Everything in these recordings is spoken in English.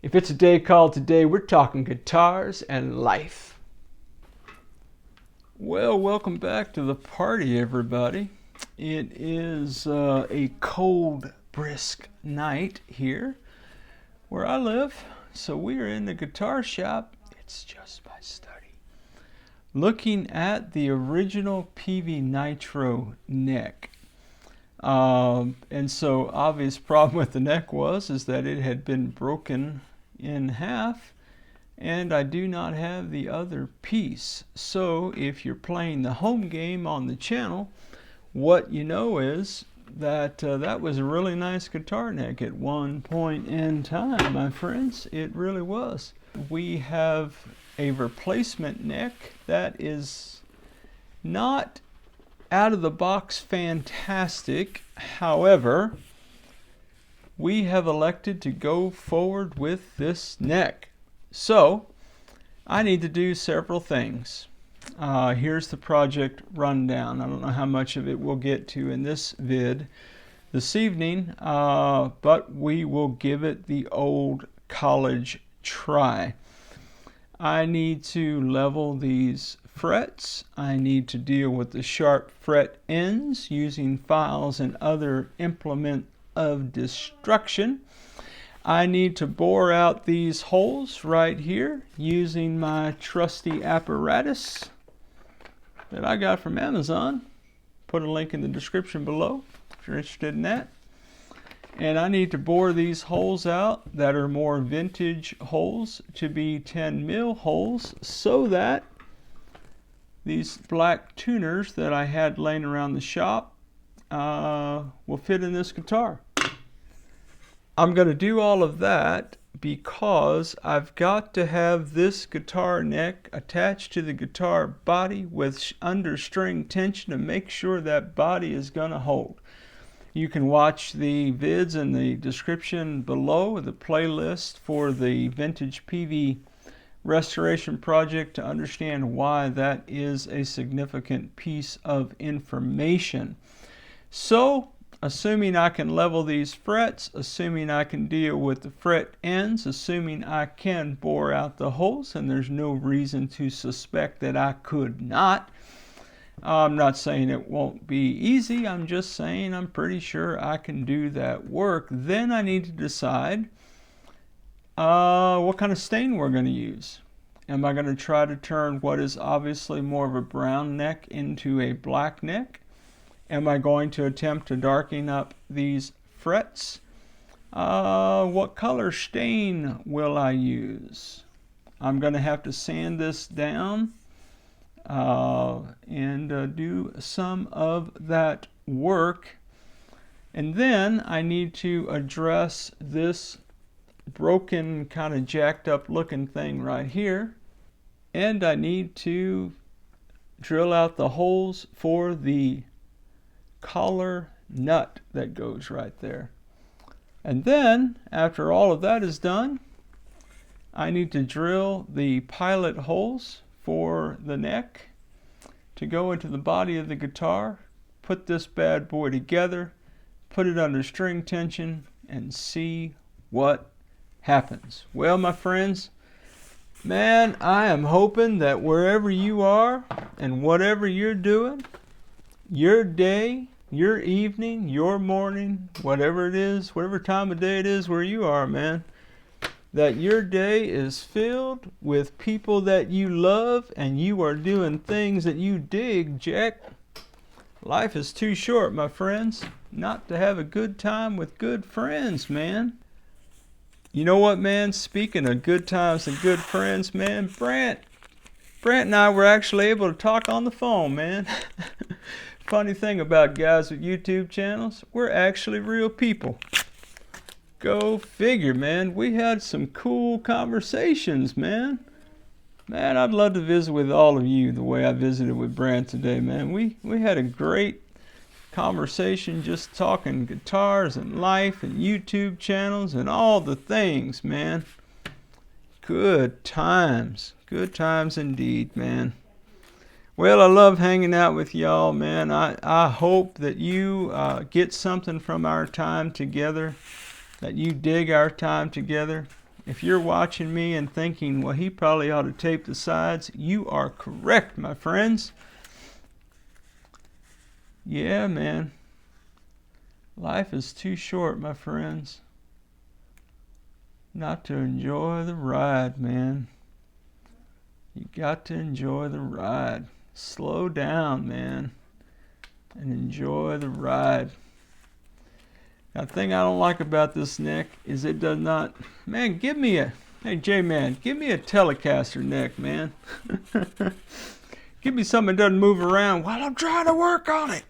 If it's a day called today, we're talking guitars and life. Well, welcome back to the party, everybody. It is a cold, brisk night here where I live. So we are in the guitar shop. It's just my study. Looking at the original Peavey Nitro neck. And so obvious problem with the neck is that it had been broken in half, and I do not have the other piece. So if you're playing the home game on the channel, what you know is that that was a really nice guitar neck at one point in time, my friends. It really was. We have a replacement neck that is not out of the box fantastic. However, we have elected to go forward with this neck. So I need to do several things. Here's the project rundown. I don't know how much of it we'll get to in this vid this evening, but we will give it the old college try. I need to level these frets. I need to deal with the sharp fret ends using files and other implement of destruction. I need to bore out these holes right here using my trusty apparatus that I got from Amazon. Put a link in the description below if you're interested in that. And I need to bore these holes out that are more vintage holes to be 10 mil holes so that these black tuners that I had laying around the shop will fit in this guitar. I'm going to do all of that because I've got to have this guitar neck attached to the guitar body with understring tension to make sure that body is going to hold. You can watch the vids in the description below, the playlist for the vintage Peavey restoration project, to understand why that is a significant piece of information. So, assuming I can level these frets, assuming I can deal with the fret ends, assuming I can bore out the holes, and there's no reason to suspect that I could not. I'm not saying it won't be easy, I'm just saying I'm pretty sure I can do that work. Then I need to decide what kind of stain we're going to use. Am I going to try to turn what is obviously more of a brown neck into a black neck? Am I going to attempt to darken up these frets? What color stain will I use? I'm going to have to sand this down and do some of that work. And then I need to address this broken, kind of jacked up looking thing right here. And I need to drill out the holes for the collar nut that goes right there. And then, after all of that is done, I need to drill the pilot holes for the neck to go into the body of the guitar, put this bad boy together, put it under string tension, and see what happens. Well, my friends, man, I am hoping that wherever you are and whatever you're doing, your day, your evening, your morning, whatever it is, whatever time of day it is where you are, man, that your day is filled with people that you love and you are doing things that you dig, Jack. Life is too short, my friends, not to have a good time with good friends, man. You know what, man? Speaking of good times and good friends, man, Brant and I were actually able to talk on the phone, man. Funny thing about guys with YouTube channels, we're actually real people. Go figure, man. We had some cool conversations, man. Man, I'd love to visit with all of you the way I visited with Brant today, man. We had a great conversation just talking guitars and life and YouTube channels and all the things, man. Good times. Good times indeed, man. Well, I love hanging out with y'all, man. I hope that you get something from our time together, that you dig our time together. If you're watching me and thinking, well, he probably ought to tape the sides, you are correct, my friends. Yeah, man. Life is too short, my friends, not to enjoy the ride, man. You got to enjoy the ride. Slow down, man, and enjoy the ride. Now, the thing I don't like about this neck is it does not, man, give me a, hey, J-Man, give me a Telecaster neck, man. Give me something that doesn't move around while I'm trying to work on it.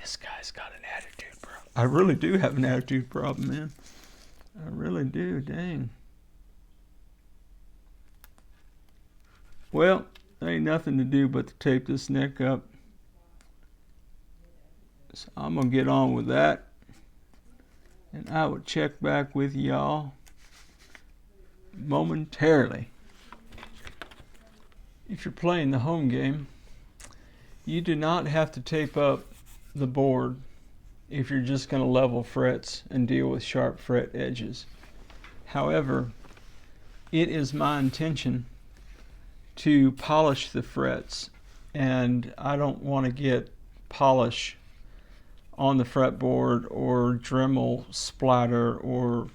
This guy's got an attitude problem. I really do have an attitude problem, man. I really do, dang. Well, there ain't nothing to do but to tape this neck up. So I'm going to get on with that. And I will check back with y'all momentarily. If you're playing the home game, you do not have to tape up the board if you're just going to level frets and deal with sharp fret edges. However, it is my intention to polish the frets, and I don't want to get polish on the fretboard or Dremel splatter or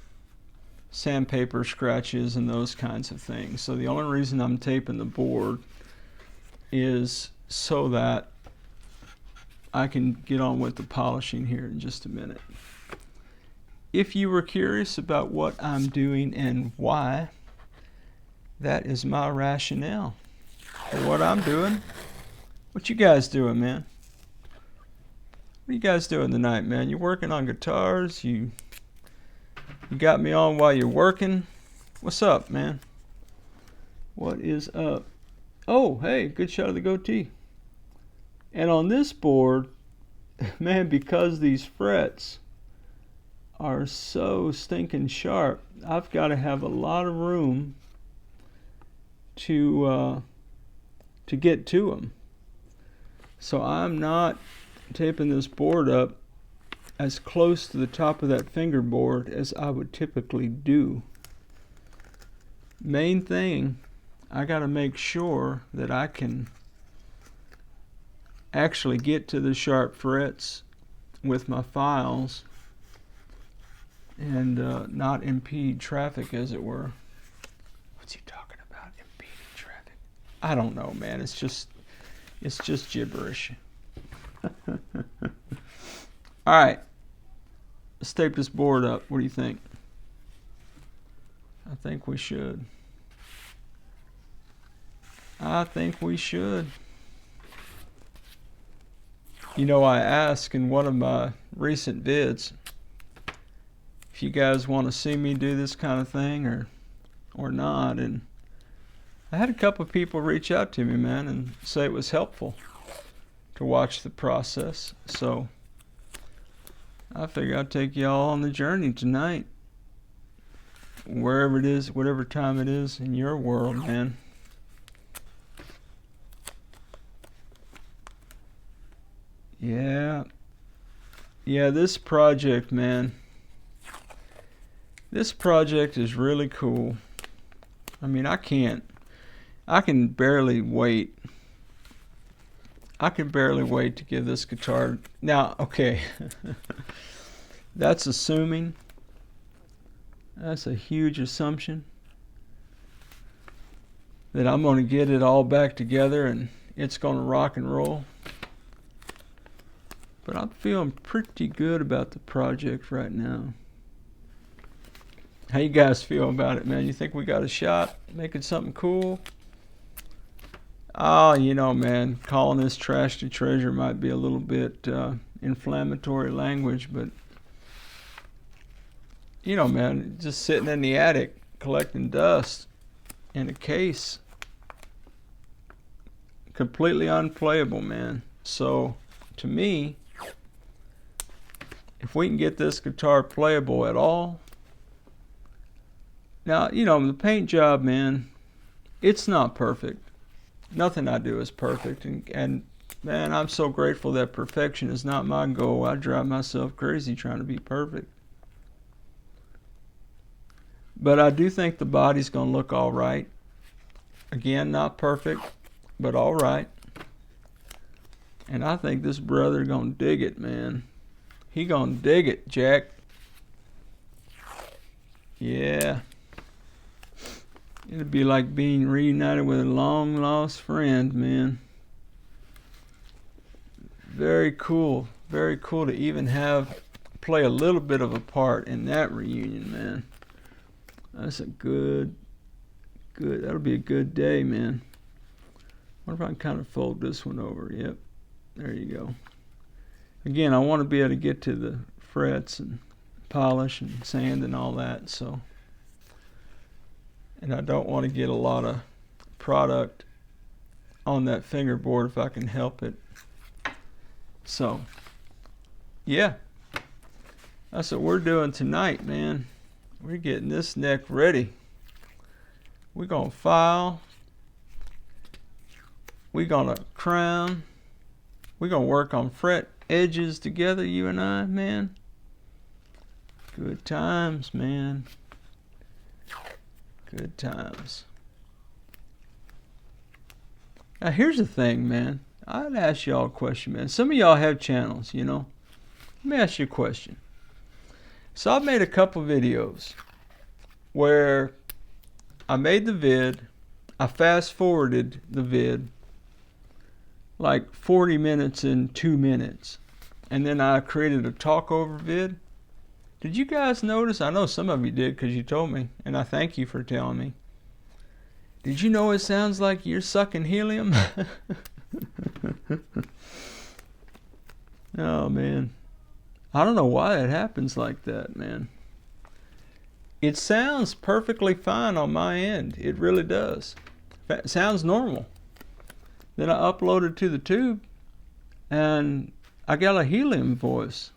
sandpaper scratches and those kinds of things. So the only reason I'm taping the board is so that I can get on with the polishing here in just a minute. If you were curious about what I'm doing and why, that is my rationale for what I'm doing. What you guys doing, man? What are you guys doing tonight, man? You working on guitars? You got me on while you're working? What's up, man? What is up? Oh, hey, good shot of the goatee. And on this board, man, because these frets are so stinking sharp, I've got to have a lot of room to get to them. So I'm not taping this board up as close to the top of that fingerboard as I would typically do. Main thing, I got to make sure that I can actually get to the sharp frets with my files and not impede traffic, as it were. What's he talking about, impeding traffic? I don't know, man. It's just gibberish. All right, let's tape this board up. What do you think? I think we should. I think we should. You know, I asked in one of my recent vids if you guys want to see me do this kind of thing or not, and I had a couple of people reach out to me, man, and say it was helpful to watch the process. So I figure I'd take y'all on the journey tonight, wherever it is, whatever time it is in your world, man. Yeah, this project, man, this project is really cool. I mean, I can barely wait. I can barely wait to give this guitar. Now, okay, that's assuming. That's a huge assumption that I'm going to get it all back together and it's going to rock and roll. But I'm feeling pretty good about the project right now. How you guys feel about it, man? You think we got a shot making something cool? Oh, you know, man, calling this trash to treasure might be a little bit inflammatory language, but you know, man, just sitting in the attic collecting dust in a case, completely unplayable, man. So to me, if we can get this guitar playable at all. Now, you know, the paint job, man, it's not perfect. Nothing I do is perfect, and man, I'm so grateful that perfection is not my goal. I drive myself crazy trying to be perfect. But I do think the body's gonna look all right. Again, not perfect, but all right. And I think this brother gonna dig it, man. He gonna dig it, Jack. Yeah. It'd be like being reunited with a long lost friend, man. Very cool. Very cool to even play a little bit of a part in that reunion, man. That's a good, that'll be a good day, man. What if I can kind of fold this one over? Yep. There you go. Again, I want to be able to get to the frets and polish and sand and all that, so. And I don't want to get a lot of product on that fingerboard if I can help it. So, yeah. That's what we're doing tonight, man. We're getting this neck ready. We're going to file. We're going to crown. We're going to work on fret edges together, you and I, man. Good times, man. Good times. Now, here's the thing, man. I'd ask y'all a question, man. Some of y'all have channels, you know. Let me ask you a question. So I've made a couple videos where I made the vid, I fast forwarded the vid like 40 minutes and 2 minutes, and then I created a talk over vid. Did you guys notice? I know some of you did because you told me, and I thank you for telling me. Did you know it sounds like you're sucking helium? Oh, man. I don't know why it happens like that, man. It sounds perfectly fine on my end. It really does. It sounds normal. Then I uploaded to the tube, and I got a helium voice.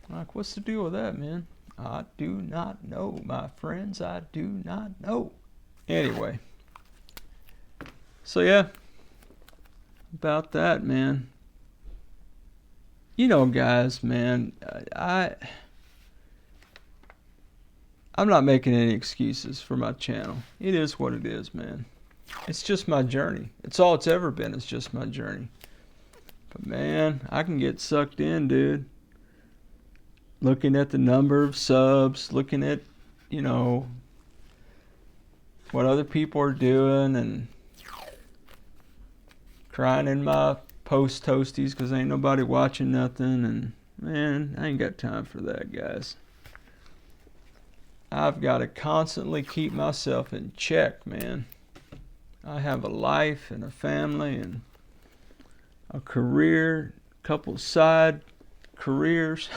Like, what's the deal with that, man? I do not know, my friends. I do not know. Anyway. So, yeah. About that, man. You know, guys, man, I'm not making any excuses for my channel. It is what it is, man. It's just my journey. It's all it's ever been. It's just my journey. But, man, I can get sucked in, dude. Looking at the number of subs, looking at, you know, what other people are doing, and crying in my post toasties because ain't nobody watching nothing. And, man, I ain't got time for that, guys. I've got to constantly keep myself in check, man. I have a life and a family and a career, a couple side careers.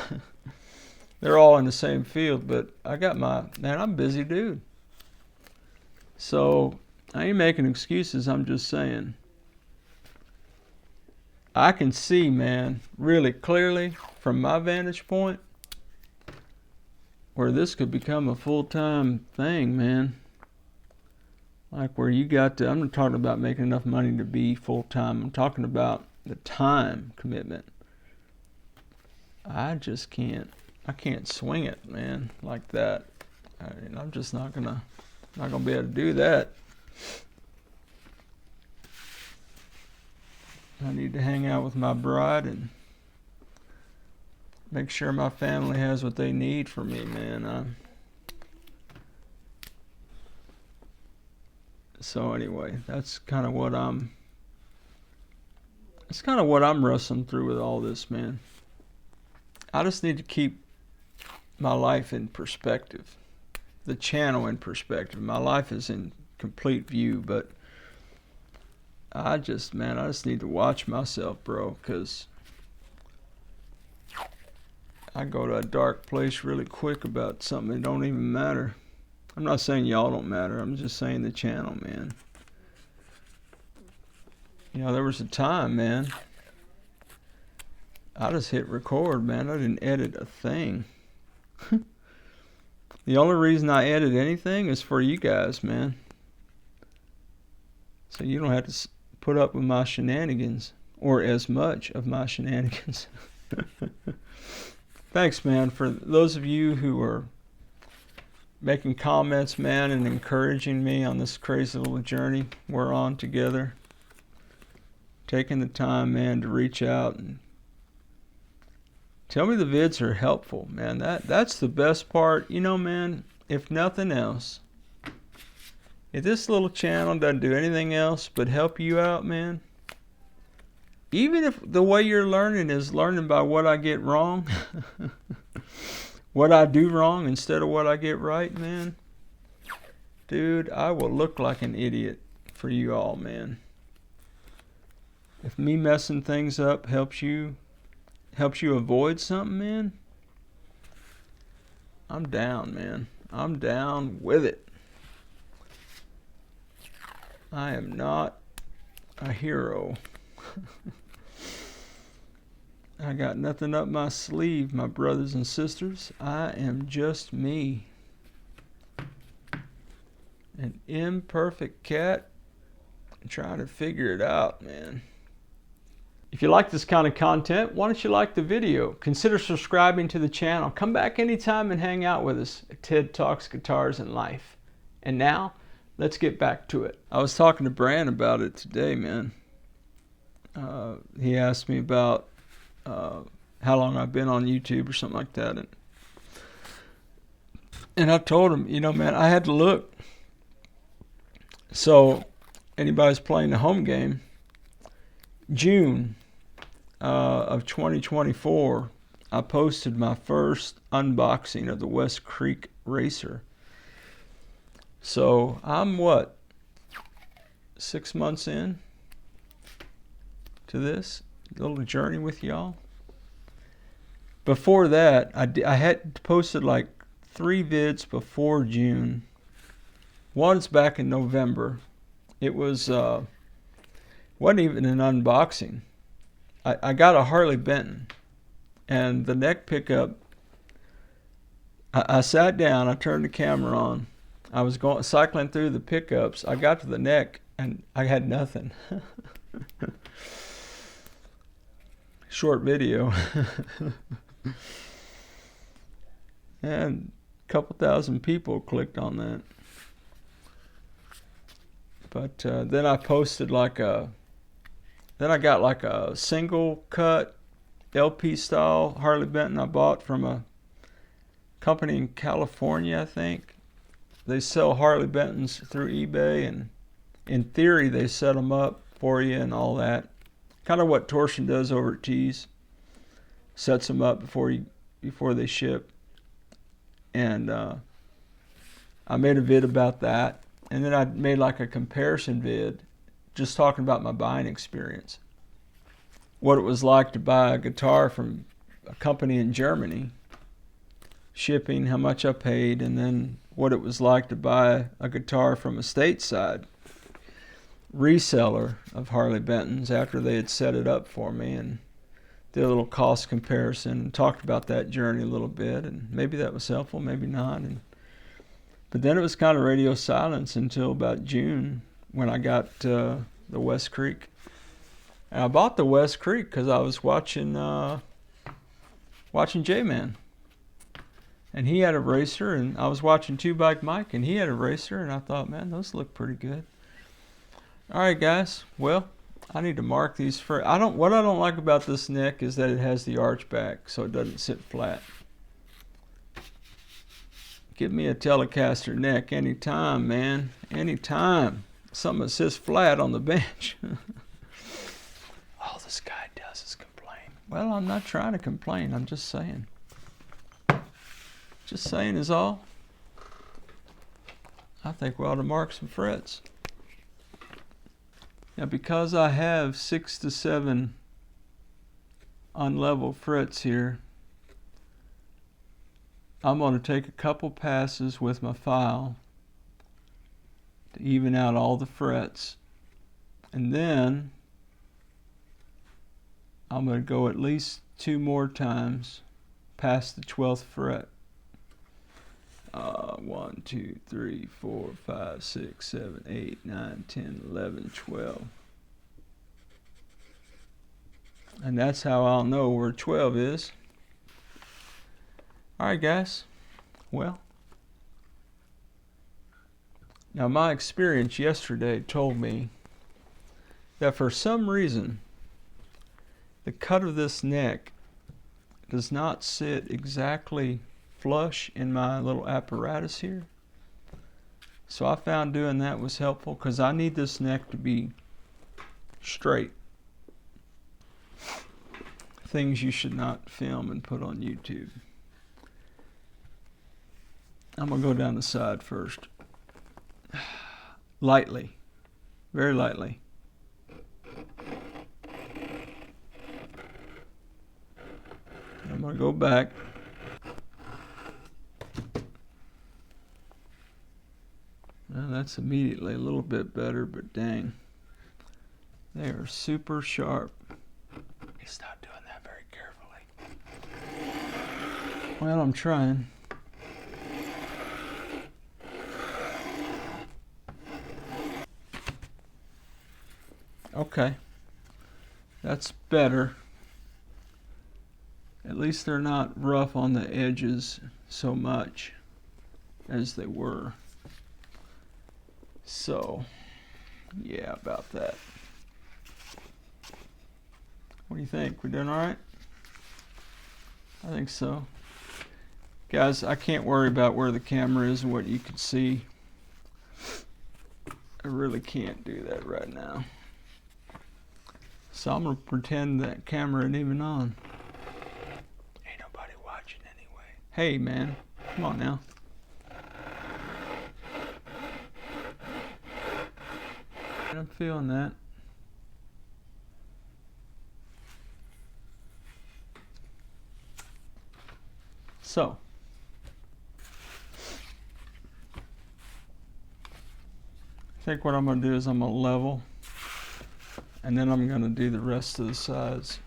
They're all in the same field, but I got my, man, I'm a busy dude. So I ain't making excuses, I'm just saying. I can see, man, really clearly from my vantage point where this could become a full-time thing, man. Like where you got to, I'm not talking about making enough money to be full-time. I'm talking about the time commitment. I just can't, I can't swing it, man, like that. I'm just not gonna be able to do that. I need to hang out with my bride and make sure my family has what they need for me, man. So anyway, that's kind of what I'm wrestling through with all this, man. I just need to keep my life in perspective, the channel in perspective. My life is in complete view, but I just need to watch myself, bro, because I go to a dark place really quick about something that don't even matter. I'm not saying y'all don't matter. I'm just saying the channel, man. You know, there was a time, man, I just hit record, man. I didn't edit a thing. The only reason I edit anything is for you guys, man. So you don't have to put up with my shenanigans, or as much of my shenanigans. Thanks, man, for those of you who are making comments, man, and encouraging me on this crazy little journey we're on together. Taking the time, man, to reach out and tell me the vids are helpful, man. That's the best part. You know, man, if nothing else, if this little channel doesn't do anything else but help you out, man, even if the way you're learning is learning by what I get wrong, what I do wrong instead of what I get right, man, dude, I will look like an idiot for you all, man. If me messing things up helps you avoid something, man, I'm down, man. I'm down with it. I am not a hero. I got nothing up my sleeve, my brothers and sisters. I am just me. An imperfect cat trying to figure it out, man. If you like this kind of content, why don't you like the video? Consider subscribing to the channel. Come back anytime and hang out with us at Ted Talks Guitars and Life. And now, let's get back to it. I was talking to Bran about it today, man. He asked me about how long I've been on YouTube or something like that. And I told him, you know, man, I had to look. So, anybody's playing the home game, June of 2024, I posted my first unboxing of the West Creek Racer. So I'm what, 6 months in to this little journey with y'all. Before that, I had posted like 3 vids before June. One's back in November. It was wasn't even an unboxing. I got a Harley Benton, and the neck pickup, I sat down, I turned the camera on, I was cycling through the pickups, I got to the neck, and I had nothing. Short video. And a couple thousand people clicked on that. But then I posted then I got like a single cut LP style Harley Benton I bought from a company in California, I think. They sell Harley Bentons through eBay, and in theory they set them up for you and all that. Kind of what Torsion does over at Tease. Sets them up before they ship. And I made a vid about that. And then I made like a comparison vid, just talking about my buying experience. What it was like to buy a guitar from a company in Germany, shipping, how much I paid, and then what it was like to buy a guitar from a stateside reseller of Harley Bentons after they had set it up for me, and did a little cost comparison and talked about that journey a little bit, and maybe that was helpful, maybe not. But then it was kind of radio silence until about June when I got the West Creek. And I bought the West Creek because I was watching J-Man. And he had a racer, and I was watching Two Bike Mike, and he had a racer, and I thought, man, those look pretty good. All right, guys. Well, I need to mark these for. What I don't like about this neck is that it has the arch back, so it doesn't sit flat. Give me a Telecaster neck anytime, man. Anytime. Something that sits flat on the bench. All this guy does is complain. Well, I'm not trying to complain. I'm just saying. Just saying is all. I think we ought to mark some frets. Now, because I have 6 to 7 unlevel frets here, I'm going to take a couple passes with my file to even out all the frets. And then I'm going to go at least 2 more times past the 12th fret. 1, 2, 3, 4, 5, 6, 7, 8, 9, 10, 11, 12. And that's how I'll know where 12 is. Alright guys, well, Now my experience yesterday told me that for some reason the cut of this neck does not sit exactly flush in my little apparatus here. So I found doing that was helpful because I need this neck to be straight. Things you should not film and put on YouTube. I'm going to go down the side first. Lightly. Very lightly. I'm going to go back. Well, that's immediately a little bit better, but dang. They are super sharp. He's not doing that very carefully. Well, I'm trying. Okay. That's better. At least they're not rough on the edges so much as they were. So, yeah, about that. What do you think? We doing all right? I think so. Guys, I can't worry about where the camera is and what you can see. I really can't do that right now. So I'm going to pretend that camera ain't even on. Ain't nobody watching anyway. Hey, man. Come on now. I'm feeling that. So, I think what I'm going to do is I'm going to level, and then I'm going to do the rest of the sides.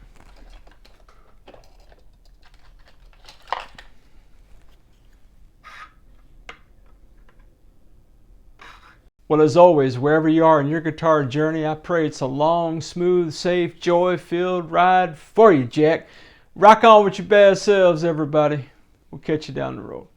Well, as always, wherever you are in your guitar journey, I pray it's a long, smooth, safe, joy-filled ride for you, Jack. Rock on with your bad selves, everybody. We'll catch you down the road.